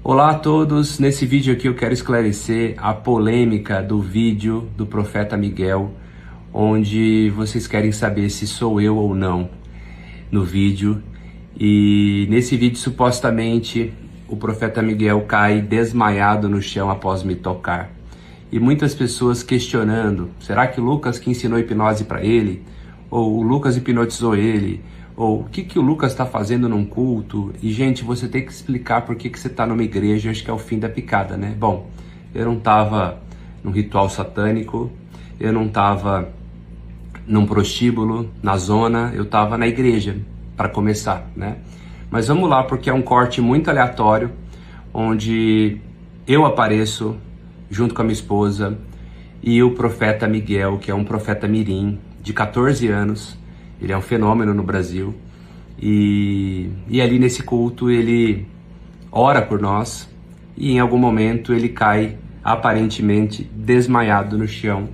Olá a todos, nesse vídeo aqui eu quero esclarecer a polêmica do vídeo do profeta Miguel, onde vocês querem saber se sou eu ou não no vídeo. E nesse vídeo supostamente o profeta Miguel cai desmaiado no chão após me tocar. E muitas pessoas questionando, será que Lucas que ensinou hipnose para ele? Ou o Lucas hipnotizou ele? Ou o que o Lucas está fazendo num culto? E, gente, você tem que explicar por que você está numa igreja, acho que é o fim da picada, né? Bom, eu não estava num ritual satânico, eu não estava num prostíbulo, na zona, eu estava na igreja, para começar, né? Mas vamos lá, porque é um corte muito aleatório, onde eu apareço junto com a minha esposa e o profeta Miguel, que é um profeta mirim, de 14 anos, ele é um fenômeno no Brasil, e ali nesse culto ele ora por nós, e em algum momento ele cai aparentemente desmaiado no chão,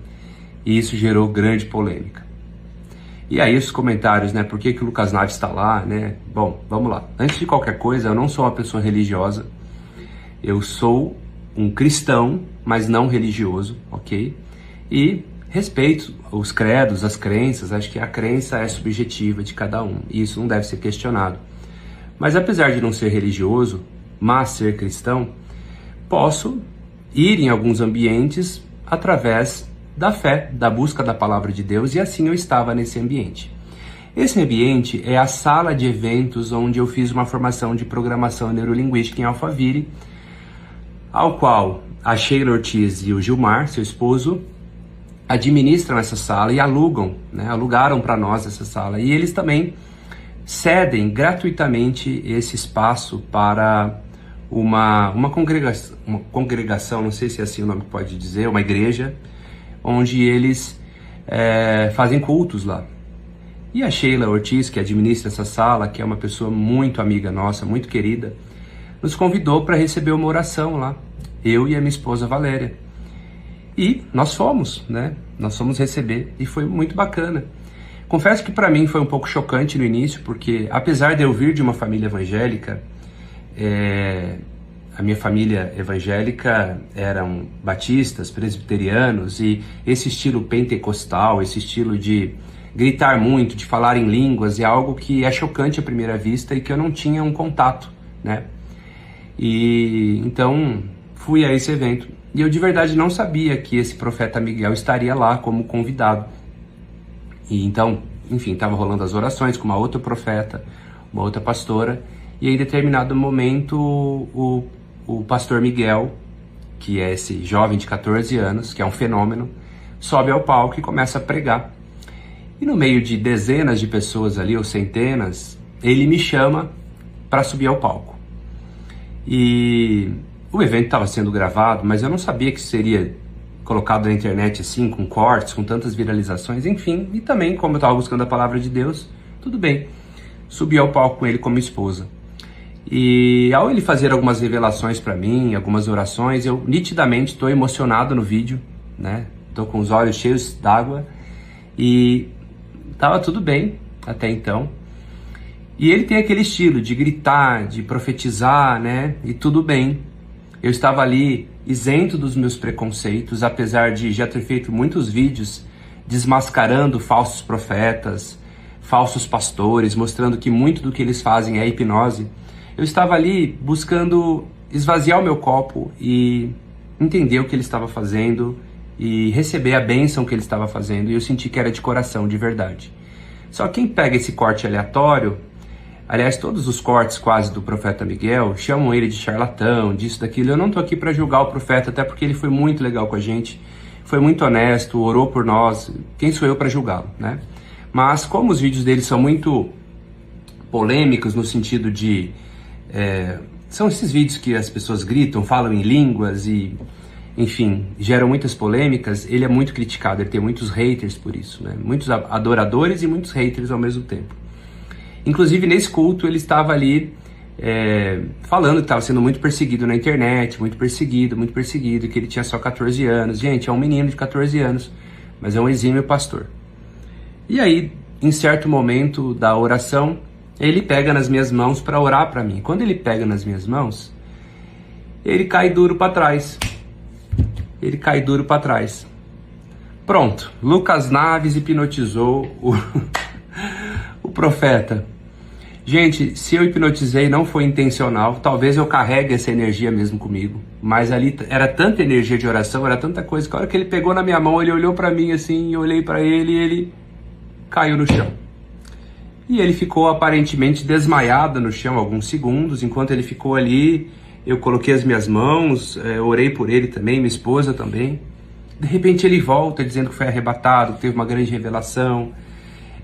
e isso gerou grande polêmica. E aí os comentários, né, por que o Lucas Naves está lá, né? Bom, vamos lá. Antes de qualquer coisa, eu não sou uma pessoa religiosa, eu sou um cristão, mas não religioso, ok? E respeito os credos, as crenças, acho que a crença é subjetiva de cada um, e isso não deve ser questionado. Mas apesar de não ser religioso, mas ser cristão, posso ir em alguns ambientes através da fé, da busca da palavra de Deus, e assim eu estava nesse ambiente. Esse ambiente é a sala de eventos onde eu fiz uma formação de programação neurolinguística em Alphaville, ao qual a Sheila Ortiz e o Gilmar, seu esposo, administram essa sala e alugam, né? Alugaram para nós essa sala, e eles também cedem gratuitamente esse espaço para uma congregação, não sei se é assim o nome que pode dizer, uma igreja, onde eles fazem cultos lá. E a Sheila Ortiz, que administra essa sala, que é uma pessoa muito amiga nossa, muito querida, nos convidou para receber uma oração lá, eu e a minha esposa Valéria. E nós fomos, né? Nós fomos receber e foi muito bacana. Confesso que para mim foi um pouco chocante no início, porque apesar de eu vir de uma família evangélica, a minha família evangélica eram batistas, presbiterianos, e esse estilo pentecostal, esse estilo de gritar muito, de falar em línguas, é algo que é chocante à primeira vista e que eu não tinha um contato, né? E então fui a esse evento. E eu de verdade não sabia que esse profeta Miguel estaria lá como convidado. E então, enfim, estava rolando as orações com uma outra profeta, uma outra pastora, e em determinado momento o pastor Miguel, que é esse jovem de 14 anos, que é um fenômeno, sobe ao palco e começa a pregar. E no meio de dezenas de pessoas ali, ou centenas, ele me chama para subir ao palco. E o evento estava sendo gravado, mas eu não sabia que seria colocado na internet assim, com cortes, com tantas viralizações, enfim. E também, como eu estava buscando a palavra de Deus, tudo bem. Subi ao palco com ele com minha esposa. E ao ele fazer algumas revelações para mim, algumas orações, eu nitidamente estou emocionado no vídeo, né? Estou com os olhos cheios d'água e estava tudo bem até então. E ele tem aquele estilo de gritar, de profetizar, né? E tudo bem. Eu estava ali isento dos meus preconceitos, apesar de já ter feito muitos vídeos desmascarando falsos profetas, falsos pastores, mostrando que muito do que eles fazem é hipnose. Eu estava ali buscando esvaziar o meu copo e entender o que ele estava fazendo e receber a bênção que ele estava fazendo, e eu senti que era de coração, de verdade. Só quem pega esse corte aleatório, aliás, todos os cortes quase do profeta Miguel chamam ele de charlatão, disso, daquilo. Eu não estou aqui para julgar o profeta, até porque ele foi muito legal com a gente, foi muito honesto, orou por nós. Quem sou eu para julgá-lo, né? Mas como os vídeos dele são muito polêmicos no sentido de... são esses vídeos que as pessoas gritam, falam em línguas e, enfim, geram muitas polêmicas, ele é muito criticado, ele tem muitos haters por isso, né? Muitos adoradores e muitos haters ao mesmo tempo. Inclusive, nesse culto, ele estava ali falando que estava sendo muito perseguido na internet, muito perseguido, que ele tinha só 14 anos. Gente, é um menino de 14 anos, mas é um exímio pastor. E aí, em certo momento da oração, ele pega nas minhas mãos para orar para mim. Quando ele pega nas minhas mãos, ele cai duro para trás. Ele cai duro para trás. Pronto, Lucas Naves hipnotizou o profeta. Gente, se eu hipnotizei não foi intencional, talvez eu carregue essa energia mesmo comigo, mas ali era tanta energia de oração, era tanta coisa, que a hora que ele pegou na minha mão, ele olhou para mim assim, eu olhei para ele e ele caiu no chão. E ele ficou aparentemente desmaiado no chão alguns segundos. Enquanto ele ficou ali, eu coloquei as minhas mãos, orei por ele também, minha esposa também. De repente ele volta dizendo que foi arrebatado, que teve uma grande revelação.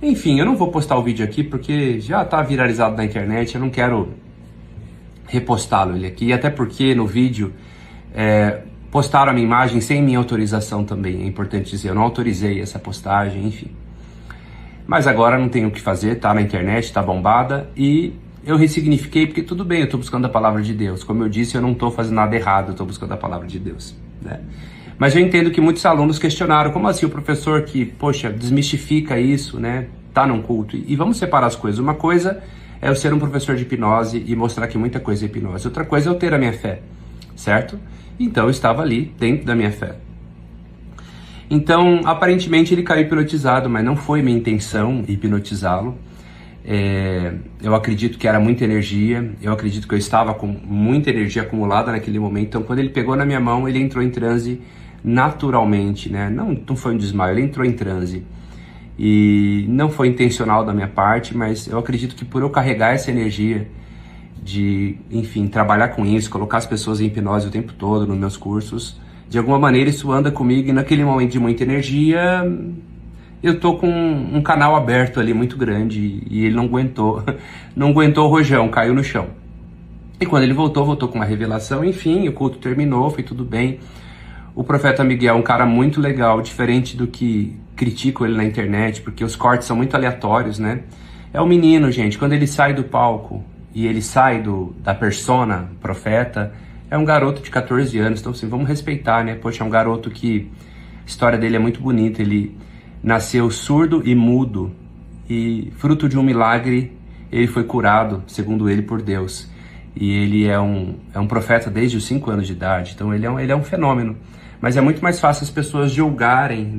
Enfim, eu não vou postar o vídeo aqui porque já está viralizado na internet, eu não quero repostá-lo ele aqui. Até porque no vídeo postaram a minha imagem sem minha autorização também, é importante dizer. Eu não autorizei essa postagem, enfim. Mas agora não tenho o que fazer, tá na internet, tá bombada, e eu ressignifiquei porque tudo bem, eu tô buscando a palavra de Deus. Como eu disse, eu não tô fazendo nada errado, eu tô buscando a palavra de Deus, né? Mas eu entendo que muitos alunos questionaram, como assim o professor que, poxa, desmistifica isso, né, tá num culto? E vamos separar as coisas. Uma coisa é eu ser um professor de hipnose e mostrar que muita coisa é hipnose. Outra coisa é eu ter a minha fé, certo? Então eu estava ali, dentro da minha fé. Então, aparentemente ele caiu hipnotizado, mas não foi minha intenção hipnotizá-lo. Eu acredito que era muita energia, eu acredito que eu estava com muita energia acumulada naquele momento. Então, quando ele pegou na minha mão, ele entrou em transe naturalmente, né? Não foi um desmaio, ele entrou em transe. E não foi intencional da minha parte, mas eu acredito que por eu carregar essa energia de, enfim, trabalhar com isso, colocar as pessoas em hipnose o tempo todo nos meus cursos, de alguma maneira isso anda comigo, e naquele momento de muita energia, eu tô com um canal aberto ali muito grande e ele não aguentou o rojão, caiu no chão. E quando ele voltou com uma revelação, enfim, o culto terminou, foi tudo bem. O profeta Miguel é um cara muito legal, diferente do que critico ele na internet, porque os cortes são muito aleatórios, né? É um menino, gente, quando ele sai do palco e ele sai da persona profeta, é um garoto de 14 anos, então assim, vamos respeitar, né? Poxa, é um garoto que a história dele é muito bonita, ele nasceu surdo e mudo, e fruto de um milagre, ele foi curado, segundo ele, por Deus. E ele é um profeta desde os 5 anos de idade, então ele é um fenômeno. Mas é muito mais fácil as pessoas julgarem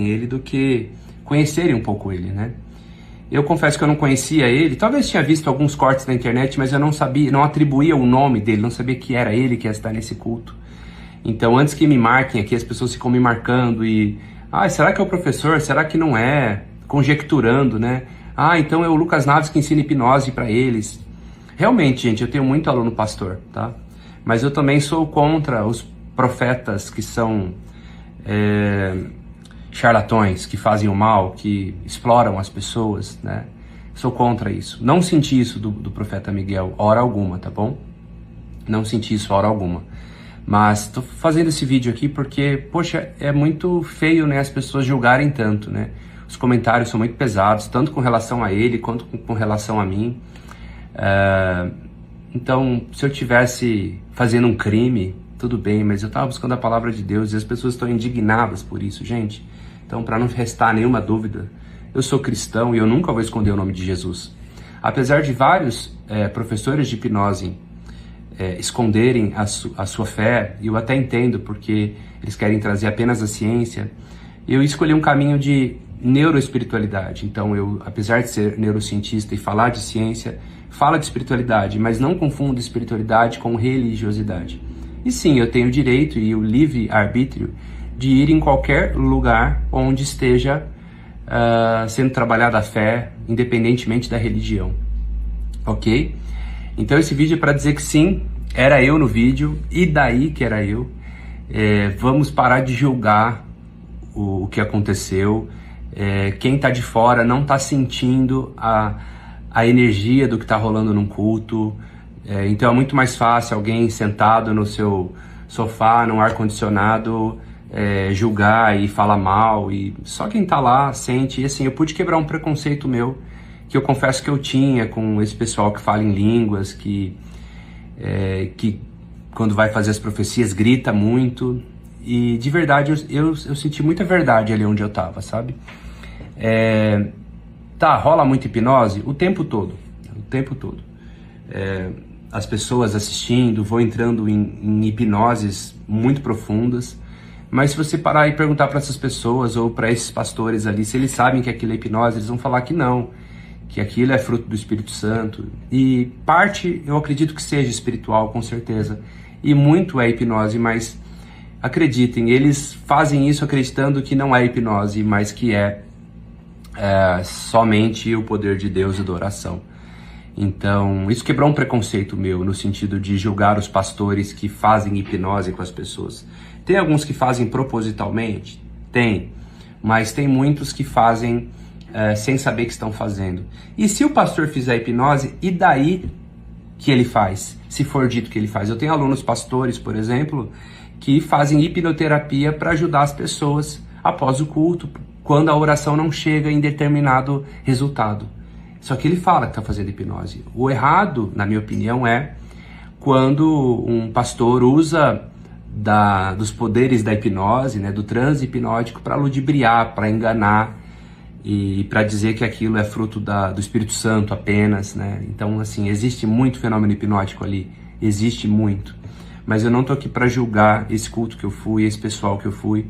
ele do que conhecerem um pouco ele, né? Eu confesso que eu não conhecia ele, talvez tinha visto alguns cortes na internet, mas eu não sabia, não atribuía o nome dele, não sabia que era ele que ia estar nesse culto. Então, antes que me marquem aqui, as pessoas ficam me marcando e... será que é o professor? Será que não é? Conjecturando, né? Então é o Lucas Naves que ensina hipnose para eles. Realmente, gente, eu tenho muito aluno pastor, tá? Mas eu também sou contra os profetas que são charlatões, que fazem o mal, que exploram as pessoas, né? Sou contra isso. Não senti isso do profeta Miguel, hora alguma, tá bom? Não senti isso hora alguma. Mas tô fazendo esse vídeo aqui porque, poxa, é muito feio, né, as pessoas julgarem tanto, né? Os comentários são muito pesados, tanto com relação a ele, quanto com relação a mim. Então, se eu tivesse fazendo um crime, tudo bem, mas eu estava buscando a palavra de Deus e as pessoas estão indignadas por isso, gente. Então, para não restar nenhuma dúvida, eu sou cristão e eu nunca vou esconder o nome de Jesus. Apesar de vários professores de hipnose esconderem a sua fé, e eu até entendo porque eles querem trazer apenas a ciência, eu escolhi um caminho de neuroespiritualidade. Então eu, apesar de ser neurocientista e falar de ciência, falo de espiritualidade, mas não confundo espiritualidade com religiosidade. E sim, eu tenho o direito e o livre arbítrio de ir em qualquer lugar onde esteja sendo trabalhada a fé, independentemente da religião, ok? Então esse vídeo é para dizer que sim, era eu no vídeo, e daí que era eu. Vamos parar de julgar o que aconteceu. Quem está de fora não está sentindo a energia do que está rolando num culto. Então é muito mais fácil alguém sentado no seu sofá, num ar-condicionado, julgar e falar mal. E só quem está lá sente. E assim, eu pude quebrar um preconceito meu, que eu confesso que eu tinha com esse pessoal que fala em línguas, que quando vai fazer as profecias grita muito. E de verdade eu senti muita verdade ali onde eu tava, sabe? Rola muita hipnose o tempo todo, as pessoas assistindo, vou entrando em hipnoses muito profundas, mas se você parar e perguntar para essas pessoas ou para esses pastores ali, se eles sabem que aquilo é hipnose, eles vão falar que não, que aquilo é fruto do Espírito Santo. E parte, eu acredito que seja espiritual, com certeza, e muito é hipnose, mas acreditem, eles fazem isso acreditando que não é hipnose, mas que é somente o poder de Deus e da oração. Então, isso quebrou um preconceito meu, no sentido de julgar os pastores que fazem hipnose com as pessoas. Tem alguns que fazem propositalmente? Tem. Mas tem muitos que fazem sem saber que estão fazendo. E se o pastor fizer hipnose, e daí que ele faz? Se for dito que ele faz. Eu tenho alunos pastores, por exemplo, que fazem hipnoterapia para ajudar as pessoas após o culto, quando a oração não chega em determinado resultado. Só que ele fala que está fazendo hipnose. O errado, na minha opinião, é quando um pastor usa dos poderes da hipnose, né, do transe hipnótico, para ludibriar, para enganar e para dizer que aquilo é fruto do Espírito Santo apenas, né? Então, assim, existe muito fenômeno hipnótico ali, existe muito. Mas eu não estou aqui para julgar esse culto que eu fui, esse pessoal que eu fui,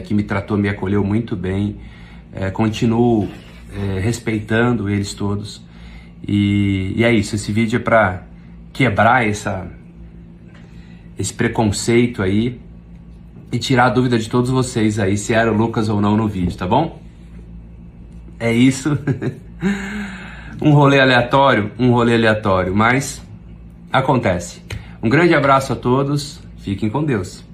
que me tratou, me acolheu muito bem. Continuo respeitando eles todos, e é isso. Esse vídeo é para quebrar esse preconceito aí e tirar a dúvida de todos vocês aí se era o Lucas ou não no vídeo, tá bom? É isso. Um rolê aleatório, mas acontece. Um grande abraço a todos, fiquem com Deus.